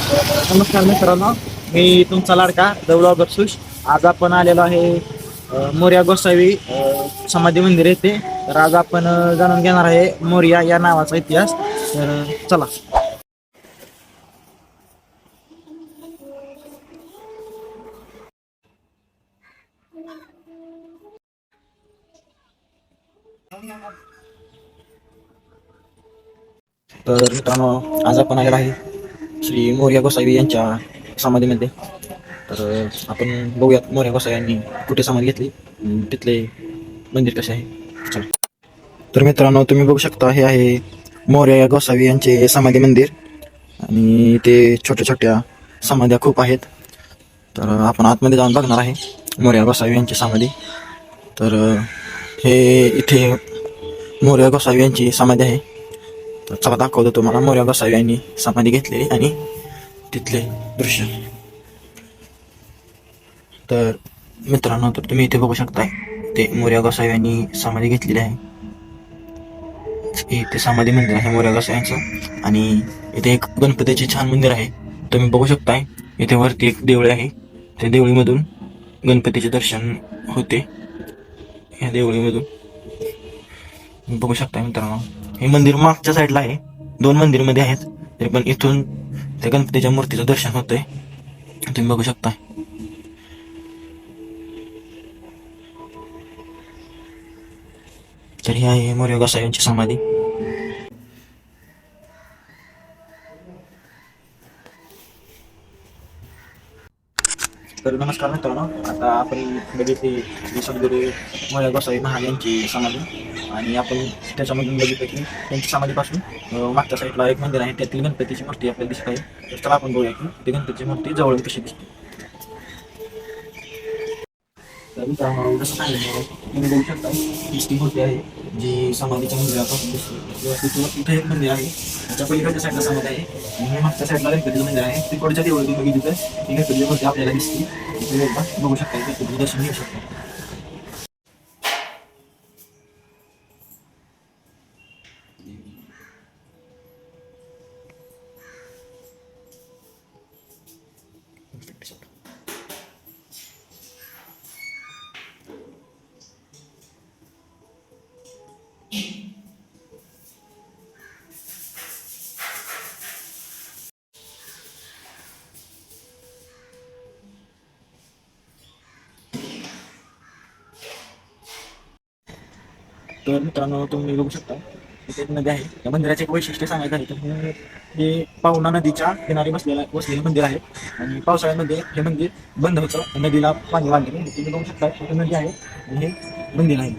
नमस्कार मित्रांनो, मी तुमचा लाडका देवळा बक्षूस. आज आपण आलेलो आहे मोर्या गोसावी समाधी मंदिर येथे. तर आज आपण जाणून घेणार आहे मोर्या या नावाचा इतिहास. तर चला. तर मित्रांनो, आज आपण आलेलो आहे श्री मोर्या गोसावी यांच्या समाधीमध्ये. तर आपण बघूयात मोर्या गोसावी यांनी कुठे समाधी घेतली, तिथले मंदिर कसे आहे. चला. तर मित्रांनो, तुम्ही बघू शकता, हे आहे मोर्या गोसावी यांचे समाधी मंदिर आणि ते छोट्या छोट्या समाध्या खूप आहेत. तर आपण आतमध्ये जाऊन बघणार आहे मोर्या गोसावी यांची समाधी. तर हे इथे मोर्या गोसावी यांची समाधी आहे. तर चला दाखवतो तुम्हाला मोर्या गोसावी यांनी समाधी घेतलेली आणि तिथले दृश्य. तर मित्रांनो, तर तुम्ही इथे बघू शकताय, ते मोर्या गोसावी यांनी समाधी घेतलेली आहे. इथे समाधी मंदिर आहे मोर्या गोसावी यांचं. आणि इथे एक गणपतीचे छान मंदिर आहे, तुम्ही बघू शकताय. इथे वरती एक देवळी आहे, त्या देवळीमधून गणपतीचे दर्शन होते. या देवळीमधून बघू शकताय मित्रांनो. हे मंदिर मागच्या साईडला आहे, 2 मंदिरमध्ये आहेत, तरी पण इथून त्या गणपतीच्या मूर्तीचं दर्शन होतंय, तुम्ही बघू शकता. तर ही आहे मोर्या गोसावी यांची समाधी. तर नमस्कार मित्रांनो, आता आपण बघितली श्री सद्गुरू मोर्या गोसावी महाराज यांची समाधी. आणि आपण त्याच्यामधून बघितलं की त्यांच्या समाधीपासून मागच्या साईडला एक मंदिर आहे, त्यातील गणपतीची मूर्ती आपल्याला दिसत आहे. तर चला आपण बघूया की ती गणपतीची मूर्ती जवळून कशी दिसते. तर मित्रांनो, जसं सांगितलं तुम्ही बघू शकता, ती मूर्ती आहे जी समाधीच्या मंदिरापासून दिसते. इथे एक मंदिर आहे, त्याच्या पलीकडच्या साईडला समाधी आहे आणि मागच्या साईडला गणपतीचं मंदिर आहे. तिकडच्या देवळी बघितली तर ती गणपतीची मूर्ती आपल्याला दिसते. इथे बघू शकता, गणपतीचं दर्शन घेऊ शकता. तर मित्रांनो, तुम्ही बघू शकता, इथे एक नदी आहे. या मंदिराचे एक वैशिष्ट्य सांगायचं आहे तर हे पावना नदीच्या किनारी बसलेलं मंदिर आहे. आणि पावसाळ्यामध्ये हे मंदिर बंद होतं, नदीला पाणी वाढले. तुम्ही बघू शकता, इथे नदी आहे आणि हे मंदिर आहे.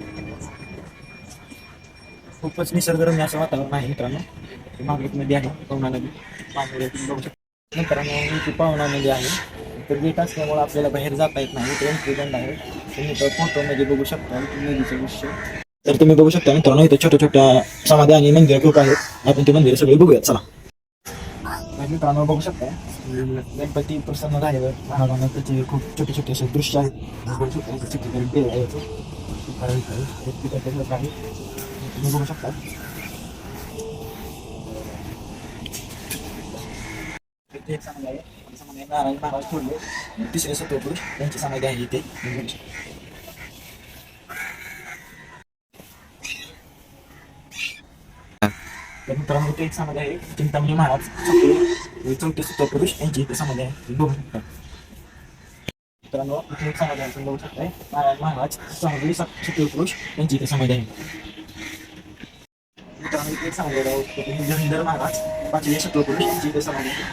खूपच निसर्गरम्य असं वातावरण आहे मित्रांनो. मागे एक नदी आहे, पावना नदी. पाणी तुम्ही बघू शकता मित्रांनो, ती पावना नदी आहे. तर गेट असल्यामुळे आपल्याला बाहेर जाता येत नाही, तर एंट्री बंद आहे. तुम्ही तर फोटोमध्ये बघू शकता नदीचं दृश्य. तर तुम्ही बघू शकता मित्रांनो, इथे छोट्या छोट्या समाध्या आणि मंदिरं खूप आहेत. आपण ते मंदिर सगळे बघूयात, चला. मित्रांनो, बघू शकता, गणपती प्रसन्न झाल्यावर महाराजांना त्याचे खूप छोटे छोटे असे दृश्य आहेत. बघू शकता, तुम्ही बघू शकता. एक समाधी आहे, नारायण महाराज थोरले तिसरे सत्वपुरुष यांची समाधी आहे इथे. तर मित्रांनो, इथे एक समाधी आहे, चिंतामणी महाराज चौथे सत्वपुरुष यांची इथे समाधी आहे, बघू शकता. मित्रांनो, इथे एक समाधी आहे, तुम्ही बघू शकताय, नारायण महाराज 6वे सत्वपुरुष यांची इथे समाधी आहे. मित्रांनो, इथे एक समाधी आहे, जमीनदार महाराज 5वे सत्वपुरुष यांची इथे समाधी आहे.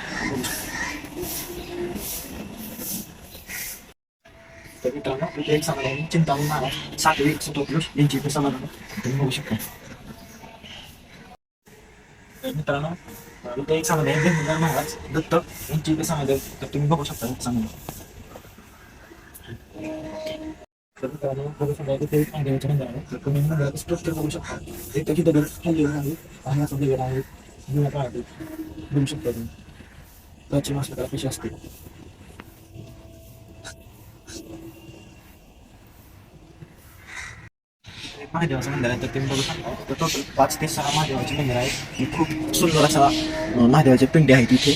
तर मित्रांनो, इथे एक समाधी आहे, चिंतामणी महाराज 7वे सत्वपुरुष यांची इथे समाधी आहे, तुम्ही बघू शकता. मित्रांनो, इथे एक समाधी आहे, जमीनदार महाराज दत्तक यांची इथे समाधी आहे, तर तुम्ही बघू शकता समाधी. तर मित्रांनो, बघू शकता, इथे एक महादेवाचे मंदिर आहे. तर तुम्ही मंदिराचं स्ट्रक्चर बघू शकता. इथे किती दगड खाल्लेलं आहे आणि असं दगड आहे, जुन्या काळात बघू शकता तुम्ही. प्राचीन वास्तुकला कशी असते. महादेवाचं मंदिर आहे, तर तुम्ही बघू शकता, तर टोटल 5 ते 6 महादेवाचे मंदिर आहे. खूप सुंदर असा महादेवाच्या पिंडी आहेत इथे.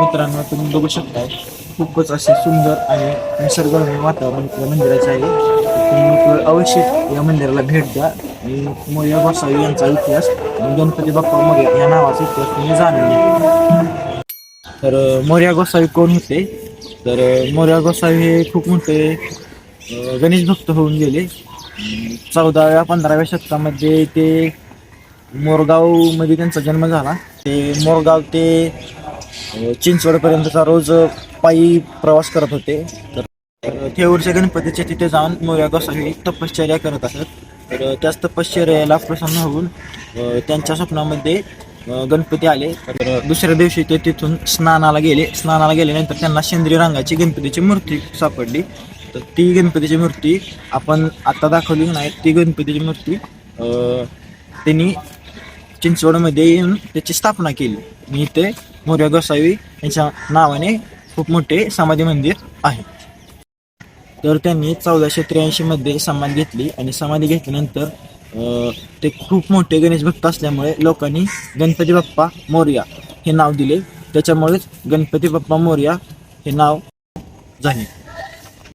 मित्रांनो, तुम्ही बघू शकताय खूपच असे सुंदर आणि निसर्गरम्य वातावरण या मंदिराचे आहे. तुम्ही अवश्य या मंदिराला भेट द्या आणि मोरया गोसावी यांचा इतिहास आणि गणपती बाप्पा मोरया या नावाचा इतिहास तुम्ही जाणून घ्या. तर मोरया गोसावी कोण होते? तर मोरया गोसावी हे खूप मोठे गणेश भक्त होऊन गेले. 14व्या-15व्या शतकामध्ये ते मोरगावमध्ये त्यांचा जन्म झाला. ते मोरगाव ते चिंचवडपर्यंतचा रोज पायी प्रवास करत होते. तर थेऊरच्या गणपतीच्या तिथे जाऊन मोरया गोसावी तपश्चर्या करत असत. तर त्याच तपश्चर्याला प्रसन्न होऊन त्यांच्या स्वप्नामध्ये गणपती आले. तर दुसऱ्या दिवशी ते तिथून स्नानाला गेले. स्नानाला गेल्यानंतर त्यांना सेंद्रिय रंगाची गणपतीची मूर्ती सापडली. तर ती गणपतीची मूर्ती आपण आता दाखवली नाही, ती गणपतीची मूर्ती त्यांनी चिंचवडमध्ये येऊन त्याची स्थापना केली आणि इथे मोरया गोसावी यांच्या नावाने खूप मोठे समाधी मंदिर आहे. तर त्यांनी 1483 मध्ये समाधी घेतली आणि समाधी घेतल्यानंतर ते खूप मोठे गणेश भक्त असल्यामुळे लोकांनी गणपती बाप्पा मोरया हे नाव दिले. त्याच्यामुळेच गणपती बाप्पा मोरया हे नाव झाले.